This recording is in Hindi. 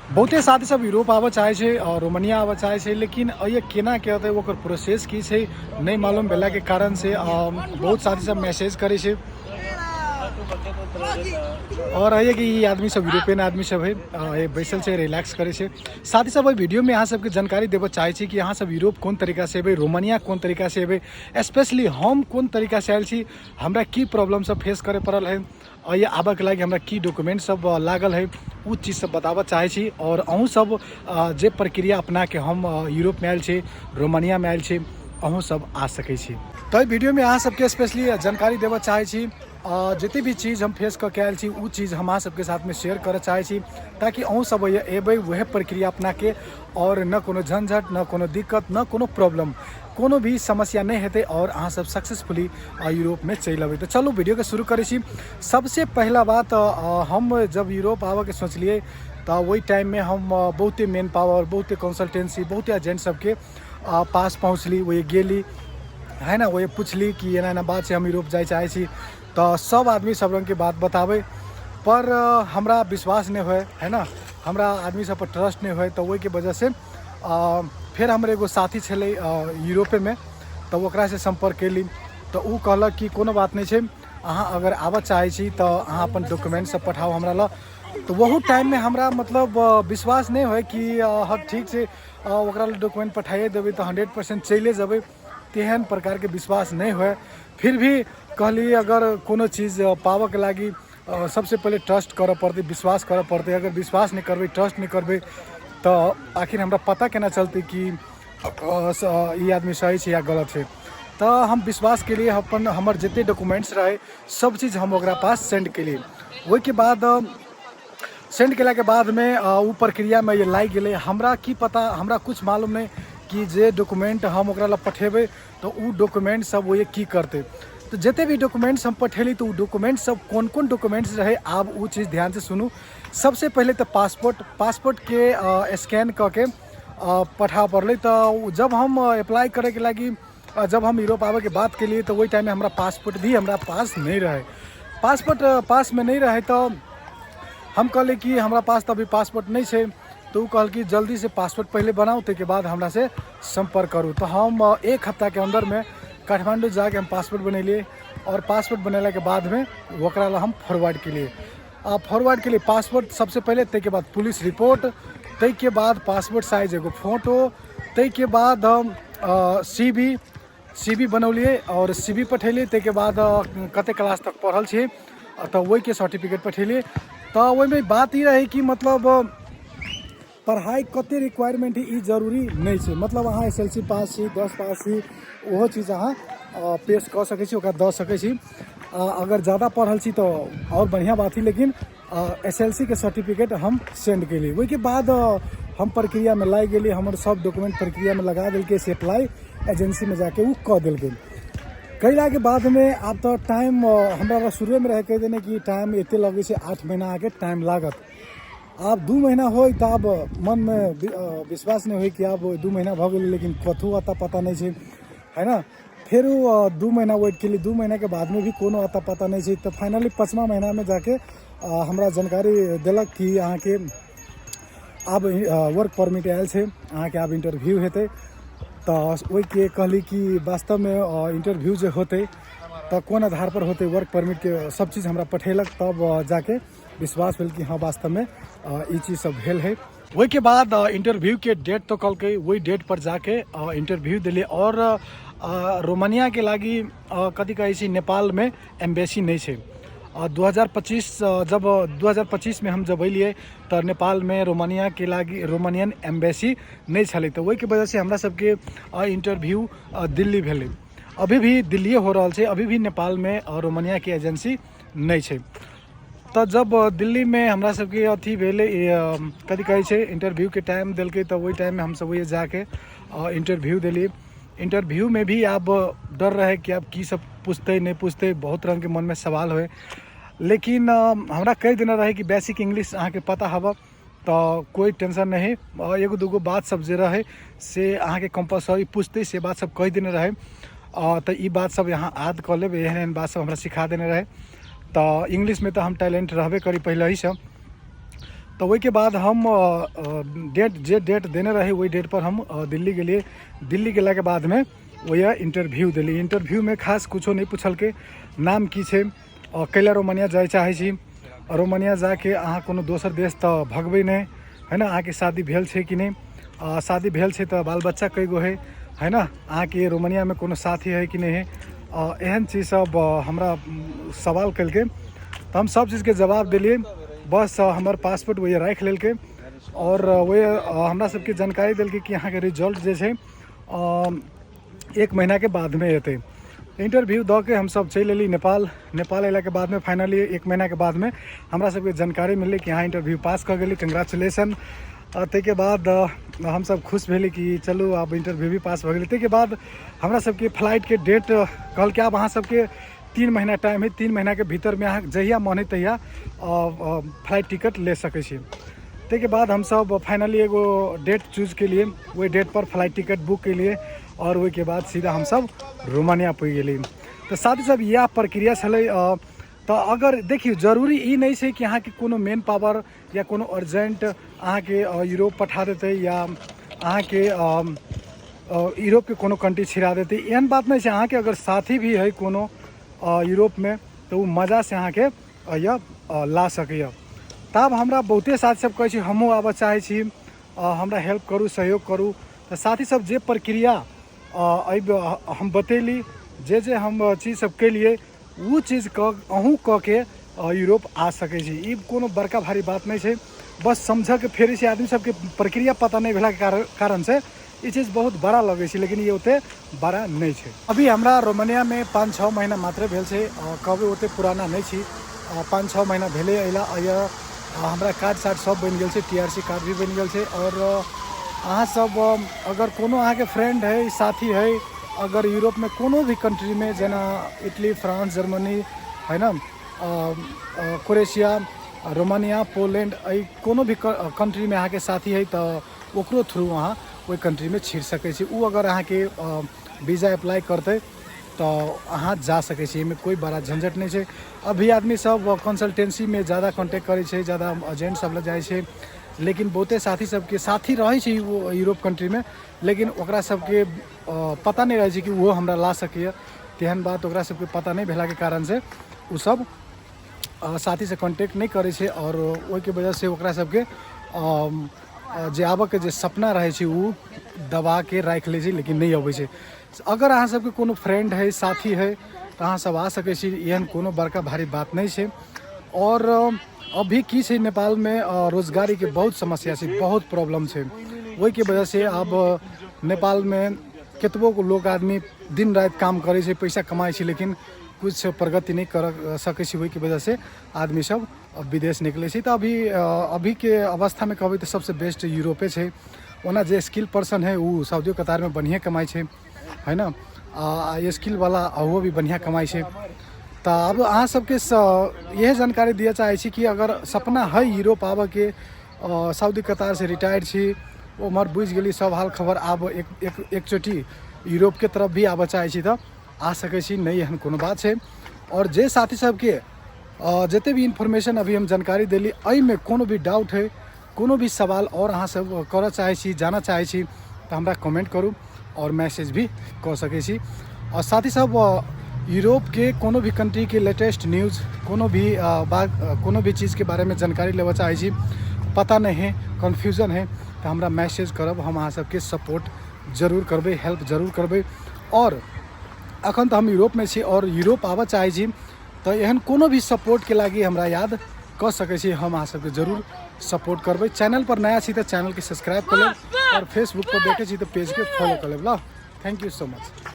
बहुते साथी सब यूरोप आबऽ चाहे छै और रोमानिया आबऽ चाहे छै, लेकिन ये केना के होतै ओकर प्रोसेस की छै नहीं मालूम भेला के कारण से बहुत साथी सब मैसेज करे छै और है कि ये आदमी सब यूरोपियन आदमी सब है, ये बैसल से रिलैक्स करे छे। साथ ही सब वीडियो में यहाँ सबके जानकारी देव चाहे छी कि यहाँ सब यूरोप कौन तरीका से एबे, रोमानिया कौन तरीका से एबे, स्पेशली हम कौन तरीका से आयल छी, हमरा की प्रॉब्लम सब फेस करे पड़ल है और ये आबऽ के लागी हमरा की डॉक्यूमेंट सब लागल है उ चीज़ सब बताबऽ चाहे छी। और अहूँ सब जे प्रक्रिया अपना के हम यूरोप में आयल छी, रोमानिया में आयल छी, अहूँ सब आ सकै छी। तो वीडियो में अहाँ सबके स्पेशली जानकारी देव चाहे छी, जिते भी चीज़ हम फेस करके आयल छी उ चीज़ हम सबके साथ में शेयर करे चाहे छी, ताकि अहूँ सब एबै वह प्रक्रिया अपना के और न कोनो झंझट, न कोनो दिक्कत, न कोनो प्रॉब्लम, कोनो भी समस्या नहीं हेतै और अहाँ सब सक्सेसफुली यूरोप में चल अबै। तो चलो वीडियो के शुरू करे छी। सबसे पहला बात, हम जब यूरोप आवे के सोचलिए तो वही टाइम में हम बहुते मैन पावर, बहुते कंसल्टेंसी, बहुते एजेंट सबके पास पहुँचली, वही गेली है ना, वही पूछली कि एना एना बात से हम यूरोप जाए चाहे छी। तो सब आदमी सब रंग के बात बतावे पर हमरा विश्वास नहीं हुए है ना, हमरा आदमी सब पर ट्रस्ट नहीं हुए। तो वही के वजह से फिर हमारे एगो साथी छे यूरोपे में, तो ओकरा से संपर्क कैली तो उ कहलक कि कोनो बात नहीं है, अहाँ अगर आबऽ चाहे छी तो अहाँ अपन डॉक्यूमेंट सब पठाओ हमरा ला। तो वही टाइम में हमरा मतलब विश्वास नहीं हुए कि हाँ ठीक है ओकरा डॉक्यूमेंट पठाइए देवे तो 100% चले जब, तेहन प्रकार के विश्वास नहीं हुए। फिर भी कहली अगर कोनो चीज़ पावऽ के लागी सबसे पहले ट्रस्ट करे पड़ते, विश्वास करे पड़ते। अगर विश्वास नहीं करबे, ट्रस्ट नहीं करबे तो आखिर हमरा पता केना चलते कि ये आदमी सही है या गलत है। तो हम विश्वास के लिए अपन हमर जितने डॉक्यूमेंट्स रहे सब चीज़ हम ओकरा पास सेंड के लिए, वही के बाद सेंड केला के बाद में उ प्रक्रिया में ये लाग गए। हमरा की पता, हमरा कुछ मालूम नहीं कि जे डॉक्यूमेंट हम ओकरा ला पठेबे तो उ डॉक्यूमेंट सब वो ये की करते। तो जिते भी डॉक्यूमेंट्स हम पठेली तो डॉक्यूमेंट्स सब कौन कौन डॉक्यूमेंट्स रहे आप वो चीज़ ध्यान से सुनू। सबसे पहले तो पासपोर्ट के स्कैन करके पठा पड़ल। तो जब हम अप्लाई करे के लगी, जब हम यूरोप आवे के बात के लिए तो वही टाइम में हमारा पासपोर्ट भी हमारा पास नहीं रहे, पासपोर्ट पास में नहीं रहे। तो हम कहले कि हमारा पास तो अभी पासपोर्ट नहीं है। तो वो कहल कि जल्दी से पासपोर्ट पहले बनाओ, के बाद हमरा से संपर्क करूँ। तो हम एक हफ्ता के अंदर में काठमांडू जाके हम पासपोर्ट बनैलिए और पासपोर्ट बनेला के बाद में ओकरा ला हम फॉरवर्ड के लिए पासपोर्ट सबसे पहले, ते के बाद पुलिस रिपोर्ट, ते के बाद पासपोर्ट साइज एगो फोटो, ते के बाद हम CV बनौलिए और CV पठेलिए। ते के बाद कते क्लास तक पढ़ल छी तो वही के सर्टिफिकेट पठेलिए। तो वही में बात ही रही कि मतलब पढ़ाई कते रिक्वायरमेंट है जरूरी नहीं है, मतलब अहाँ SLC पास छी, 10 पास छी, वो चीज़ अहाँ पेश कर सकै छी, ओकरा दऽ सकै छी। अगर ज़्यादा पढ़ल छी तो और बढ़िया बात ही, लेकिन SLC के सर्टिफिकेट हम सेंड के लिए वही के बाद हम प्रक्रिया में लाई गए, हमारे सब डॉक्यूमेंट प्रक्रिया में लगा दिल के से अप्लाई एजेंसी में जाके वो कर दिल गए। कैला के बाद में अब तो टाइम हमारा शुरू में रह कह देने कि टाइम इतने लगे से 8 महीना आगे टाइम लागत। आप 2 महीना हो तो अब मन में विश्वास नहीं हो कि अब 2 महीना भ गए, लेकिन कथू आता पता नहीं है ना। फिर 2 महीना वेट के लिए, 2 महीना के बाद में भी कोनो आता पता नहीं है। तो फाइनली 5वां महीना में जाके हमरा जानकारी दिलक कि अहाँ के अब वर्क परमिट आयल है, अहाँ के अब इंटरव्यू हेतै। तो वही के कहली कि वास्तव में इंटरव्यू जो होते तो कौन आधार पर होते, वर्क परमिट के सब चीज़ हमरा पठेलक, तब जाके विश्वास भेल कि हाँ वास्तव में ये चीज़ सब भेल है। वही के बाद इंटरव्यू के डेट तो कल के, वही डेट पर जाके इंटरव्यू दिले। और रोमानिया के लागी कथी कहै छी, नेपाल में एम्बेसी नहीं है। 2025 में हम जब अलिए तो नेपाल में रोमानिया के लागी रोमानियन एम्बेसी नहीं छले। तो वही के वजह से हमरा सबके इंटरव्यू दिल्ली भेले, अभी भी दिल्ली हो रहा है, अभी भी नेपाल में रोमानिया के एजेंसी नहीं है। तो जब दिल्ली में हमरा सबके अथी भेले कथी कहै छै इंटरव्यू के टाइम दिलके, तो वही टाइम में हम सब वही जाके इंटरव्यू दिली। इंटरव्यू में भी अब डर रहे कि अब की सब पूछते नहीं पूछते, बहुत रंग के मन में सवाल हुए। लेकिन हमरा कह देना रहे कि बेसिक इंग्लिश अहाँ के पता हवा तो कोई टेंशन नहीं, एगो दूगो बात सब जे रहे से अहाँ के कंपलसरी पूछते से बात सब कह देने रहे। तो ये बात सब यहाँ याद कर लेब, एहन बात सब हमरा सिखा देने रहे। तो इंग्लिश में तो हम टैलेंट रहबे करी पहले ही से। तो वही के बाद हम डेट देने रहे वही डेट पर हम दिल्ली गेलिए। दिल्ली गेला के बाद में वह इंटरव्यू दिली। इंटरव्यू में खास कुछो नहीं पूछल के नाम की छे और कैला रोमानिया जाए चाहे छी। रोमानिया जाके अहाँ कोनो दोसर देश तो भगबै नहीं है ना। अहाँ के शादी भेल छे कि नहीं, शादी भेल छे तो बाल बच्चा कई गो है ना। अहाँ के रोमानिया में कोनो साथी है कि नहीं है, एहन चीज़ सब हमरा सवाल कल के तो हम सब चीज़ के जवाब दिलिए। बस हमार पासपोर्ट वही राख लेल के और वही हमरा सबके जानकारी दिल कि यहाँ के रिजल्ट जे छे 1 महीना के बाद में अतै। इंटरव्यू द के हम सब चल एली नेपाल। नेपाल अला के बाद में फाइनली 1 महीना के बाद में हमरा सबके जानकारी मिलली कि यहाँ इंटरव्यू पास कर गेली, कंग्रेचुलेसन। ते के बाद हम सब खुश भेली कि चलू अब इंटरव्यू भी पास हो गई। ते के बाद हमरा सबके फ्लाइट के डेट कहल के अब अहाँ सबके 3 महीना टाइम है, 3 महीना के भीतर में अहाँ जहिया मन है तहिया फ्लाइट टिकट ले सकै छी। ते के बाद हम सब फाइनली एगो डेट चूज के लिए वही डेट पर फ्लाइट टिकट बुक के लिए और वही के बाद सीधा हम सब रोमानिया पहुँच गेली। तो साथ ही सब यह प्रक्रिया छलै। तो अगर देखिए जरूरी ई नहीं है कि यहाँ के कोनो मेन पावर या कोनो अर्जेंट अहाँ के यूरोप पठा देते या अहाँ के यूरोप के कोनो कंट्री छिड़ा देते, एहन बात नहीं है। अहाँ के अगर साथी भी है कोनो यूरोप में तो वो मज़ा से अहाँ के ला सकै। तब हमरा बहुते साथी सब कहे हमहूँ आबऽ चाहे छी, हमरा हेल्प करूँ, सहयोग करूँ। तो साथी सब जे प्रक्रिया हम बतैली, जे हम चीज़ सब के लिए वो चीज़ अहूँ क के यूरोप आ सकै छी। ई कोनो बड़का भारी बात नहीं है। बस समझ के फेर से आदमी सबके प्रक्रिया पता नहीं भेला के कारण से ये चीज़ बहुत बड़ा लगे छै, लेकिन ये उते बड़ा नहीं है। अभी हमरा रोमानिया में 5-6 महीना मात्र भेल छै, कभी उते पुराना नहीं छी। 5-6 महीना भेले अला हमरा कार्ड सार्ड सब बन गए, TRC कार्ड भी बन गए। और अहाँ सब अगर कोनो अहाँ के फ्रेंड है, साथी है, अगर यूरोप में कोनो भी कंट्री में जना इटली, फ्रांस, जर्मनी है ना, क्रोएशिया, रोमानिया, पोलैंड, कोनो भी कंट्री में अहाँ के साथी है तो ओकरो थ्रू अहाँ वही कंट्री में छिड़ सकै छी। वो अगर अहाँ के वीज़ा अप्लाई करते तो अहाँ जा सकै छी, में कोई बड़ा झंझट नहीं है। अभी आदमी सब कंसल्टेंसी में ज़्यादा कॉन्टेक्ट करे छे, ज़्यादा एजेंट सब लग जाए छे, लेकिन बहुते साथी सबके साथी रहे छे वो यूरोप कंट्री में, लेकिन ओकरा सबके पता नहीं रहे छे कि वो हमरा ला सके। तेहन बात ओकरा सबके पता नहीं भेला के कारण से वो सब साथी से कॉन्टेक्ट नहीं करे छे और ओहि के वजह से ओकरा सबके जे आबऽ के जे सपना रहे छे वो दबा के राख ले छे, लेकिन नहीं अबै छे। अगर अहाँ सबके कोनो फ्रेंड है, साथी है तो अहाँ सब आ सकै छी, एहन कोनो बड़का भारी बात नहीं है। और अभी की छे नेपाल में रोजगारी के बहुत समस्या छे, बहुत प्रॉब्लम छे। वही के वजह से अब नेपाल में केतबो को लोग आदमी दिन रात काम करे छे, पैसा कमाए छे, लेकिन कुछ प्रगति नहीं कर सकै छी। वही की वजह से आदमी सब विदेश निकले छे। तो अभी के अवस्था में कहबै तो सबसे बेस्ट यूरोपे छे। ओना जे स्किल पर्सन है वो सऊदी कतार में बढ़िया कमाई छे, है ना। ये स्किल वाला वो भी बढ़िया कमाई छे। तो अब अहाँ सबके यह जानकारी दिया चाहे छी कि अगर सपना है यूरोप आबऽ के, सऊदी कतार से रिटायर्ड छी, उमर बुझ गेली, सब हाल खबर आब एक चोटी यूरोप के तरफ भी आबऽ चाहे छी तो आ सकै छी, नहीं एहन कोनो बात है। और जे साथी सबके जते भी इन्फॉर्मेशन अभी हम जानकारी दिली, अई में कोनो भी डाउट है, कोनो भी सवाल और अहाँ सब करऽ चाहे छी, जाना चाहे छी तो हमरा कमेंट करूँ और मैसेज भी कर सकै छी। और साथ ही सब यूरोप के कोनो भी कंट्री के लेटेस्ट न्यूज़, कोनो भी चीज़ के बारे में जानकारी लेवा चाहे छी, पता नहीं है, कन्फ्यूजन है तो हमरा मैसेज करब, हम अहाँ सबके सपोर्ट जरूर करबै, हेल्प जरूर करबै। और अखन तो हम यूरोप में छी और यूरोप आबऽ चाहे छी तो एहन कोनो भी सपोर्ट के लागी हमरा याद कर सकै छी, हम अहाँ सबके जरूर सपोर्ट करबै। चैनल पर नया छी तो चैनल के सब्सक्राइब कर लेब और फेसबुक पर देखे छी तो पेज के फॉलो कर लेब। Thank you so much.